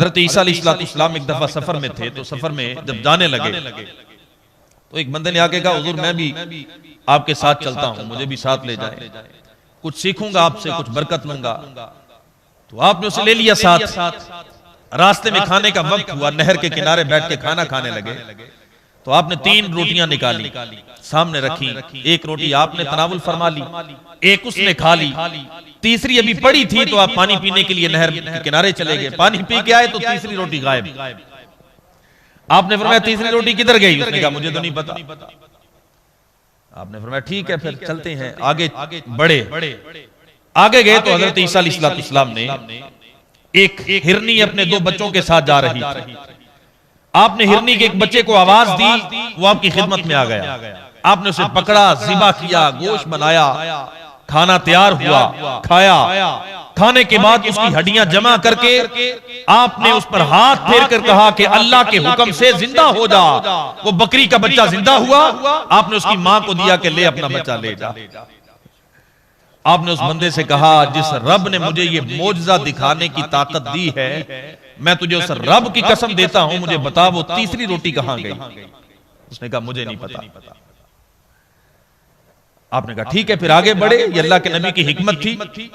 हजरत ईसा अलैहिस्सलाम एक दफा सफर में थे, तो सफर में जब जाने लगे तो एक बंदे ने आके कहा, हुजूर मैं भी आपके साथ चलता हूं, मुझे भी साथ ले जाए, कुछ सीखूंगा आपसे, कुछ बरकत लूंगा। तो आपने उसे ले लिया साथ। रास्ते में खाने का वक्त हुआ, नहर के किनारे बैठ के खाना खाने लगे। तो आपने 3 रोटियां निकाली, सामने रखी, एक रोटी आपने तनावुल फरमा ली, एक उसने खा ली, तीसरी अभी पड़ी थी। तो आप पानी पीने के लिए नहर के किनारे चले गए, पानी पी के आए तो तीसरी रोटी गायब। आपने फरमाया तीसरी रोटी किधर गई? उसने कहा मुझे तो नहीं पता। आपने फरमाया ठीक है फिर चलते हैं, आगे बढ़े। आगे गए तो हजरत ईसा अलैहिस्सलाम ने एक हिरनी अपने 2 बच्चों के साथ जा रही थी। आपने हिरनी के एक बच्चे को आवाज दी, वो आपकी खिदमत में आ गया। आपने उसे पकड़ा, ज़िबा किया, गोश्त बनाया, खाना तैयार हुआ, खाया। खाने के बाद उसकी हड्डियां जमा करके आपने उस पर हाथ फेर कर कहा कि अल्लाह के हुक्म से जिंदा हो जा। वो बकरी का बच्चा जिंदा हुआ। आपने उसकी मां को दिया कि ले अपना बच्चा ले जा। आपने उस बंदे से कहा, जिस रब ने मुझे ये मौजज़ा दिखाने की ताकत दी है, मैं तुझे उस रब की कसम देता हूं, मुझे बता वो तीसरी रोटी कहां गई? उसने कहा मुझे नहीं पता। आपने कहा ठीक है फिर आगे बढ़े, ये अल्लाह के नबी की हिकमत थी,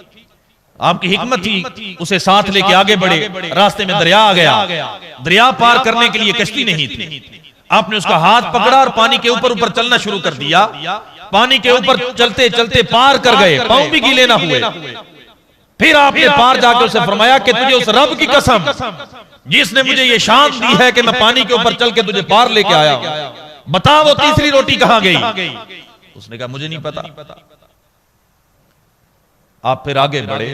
आपकी हिकमत थी, उसे साथ लेके आगे बढ़े। रास्ते में दरिया आ गया, दरिया पार करने के लिए कश्ती नहीं थी। आपने उसका हाथ पकड़ा और पानी के ऊपर ऊपर चलना शुरू कर दिया। पानी के ऊपर चलते चलते पार कर गए, पांव भी गीले ना हुए। फिर आपने पार जाकर उसे फरमाया कि तुझे उस रब की कसम जिसने मुझे ये शान दी है कि मैं पानी के ऊपर चल के तुझे पार लेके आया हूं, बता वो तीसरी रोटी कहां गई? उसने कहा मुझे नहीं पता। आप फिर आगे बढ़े,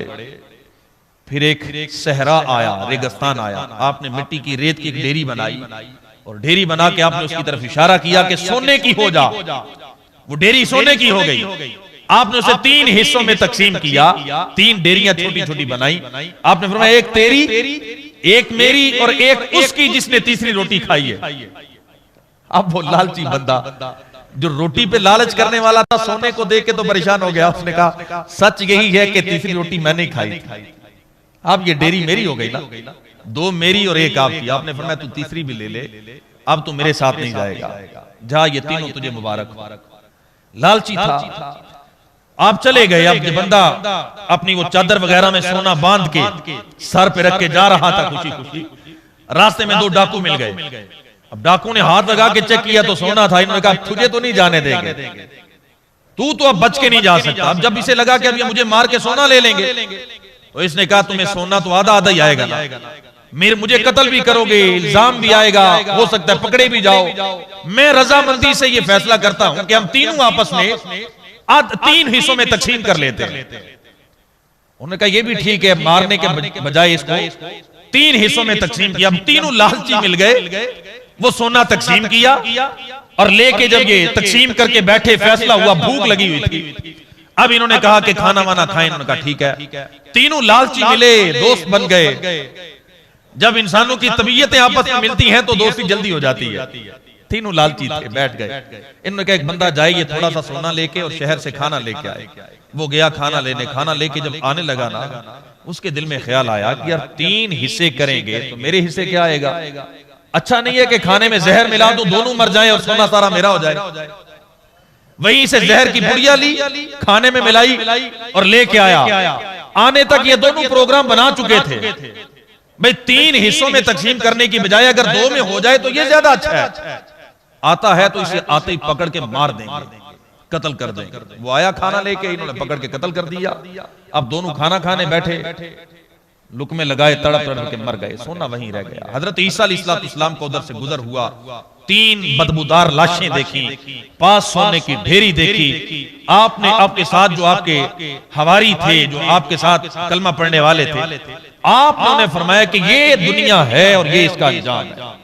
फिर एक सहरा आया, रेगिस्तान आया। आपने मिट्टी की रेत की एक ढेरी बनाई और ढेरी बना के आपने उसकी तरफ इशारा किया कि सोने की हो जा। वो ढेरी सोने की हो गई। आपने उसे 3 हिस्सों में तकसीम किया, 3 ढेरियां छोटी छोटी बनाई। आपने फरमाया एक तेरी, एक मेरी और एक उसकी जिसने तीसरी रोटी खाई है। अब वो लालची बंदा जो रोटी पे लालच करने वाला था, सोने को देख के तो परेशान हो गया। उसने कहा सच यही है कि तीसरी रोटी मैंने खाई थी, अब ये डेरी मेरी हो गई ना, 2 मेरी और 1 आपकी। आपने फरमाया तू तीसरी भी ले ले, अब तू मेरे साथ नहीं जाएगा, जा ये तीनों तुझे मुबारक। लालची था। आप चले गए। अब ये बंदा अपनी वो चादर वगैरह में सोना बांध के सर पे रख के जा रहा था खुशी खुशी। रास्ते में 2 डाकू मिल गए। अब डाकू ने हाथ लगा के चेक किया तो सोना था। इन्होंने कहा तुझे तो नहीं जाने देंगे, तू तो अब बच के नहीं जा सकता। अब जब इसे लगा कि अब ये मुझे मार के सोना ले लेंगे, तो इसने कहा तुम्हें सोना तो आधा आधा ही आएगा ना, मुझे कत्ल भी करोगे, इल्जाम भी आएगा, हो सकता है पकड़े भी जाओ। मैं रजामंदी से ये फैसला करता हूं कि हम तीनों आपस में 3 हिस्सों में तकसीम कर लेते हैं। उन्होंने कहा यह भी ठीक है, मारने के बजाय इसको 3 हिस्सों में तकसीम किया। अब तीनों लालची मिल गए, वो सोना तकसीम किया और लेके जब ये तकसीम करके बैठे, फैसला हुआ, भूख लगी हुई थी। अब इन्होंने कहा कि खाना वाना खाएं। इन्होंने कहा ठीक है। तीनों लालची मिले, दोस्त बन गए। जब इंसानों की तबीयतें आपस में मिलती हैं तो दोस्ती जल्दी हो जाती है। तीनों लालची थे, बैठ गए। इन्होंने कहा एक बंदा जाए, ये थोड़ा सा सोना लेके और शहर से खाना लेके आए। वो गया खाना लेने, खाना लेके जब आने लगा ना, उसके दिल में ख्याल आया कि यार 3 हिस्से करेंगे तो मेरे हिस्से क्या आएगा? अच्छा नहीं है कि खाने में जहर मिला दूं, दोनों मर जाएं और सोना सारा मेरा हो जाए। वहीं से जहर की पुड़िया ली, खाने में मिलाई और लेके आया। आने तक ये दोनों प्रोग्राम बना चुके थे। भाई 3 हिस्सों में तकसीम करने की बजाय अगर 2 में हो जाए तो ये ज्यादा अच्छा है। आता है तो इसे आते ही पकड़ के मार देंगे, कत्ल कर देंगे। वो आया खाना लेके, इन्होंने पकड़ के कत्ल कर दिया। अब दोनों खाना खाने बैठे, लुकमे लगाए, तड़प तड़प के मर गए, सोना वहीं रह गया। हजरत ईसा अलैहिस्सलाम को उधर से गुजर हुआ, 3 बदबूदार लाशें देखी, पास सोने की ढेरी देखी। आपने आपके साथ जो आपके हवारी थे, जो आपके साथ कलमा पढ़ने वाले थे, आपने फरमाया कि ये दुनिया है और ये इसका अंजाम है।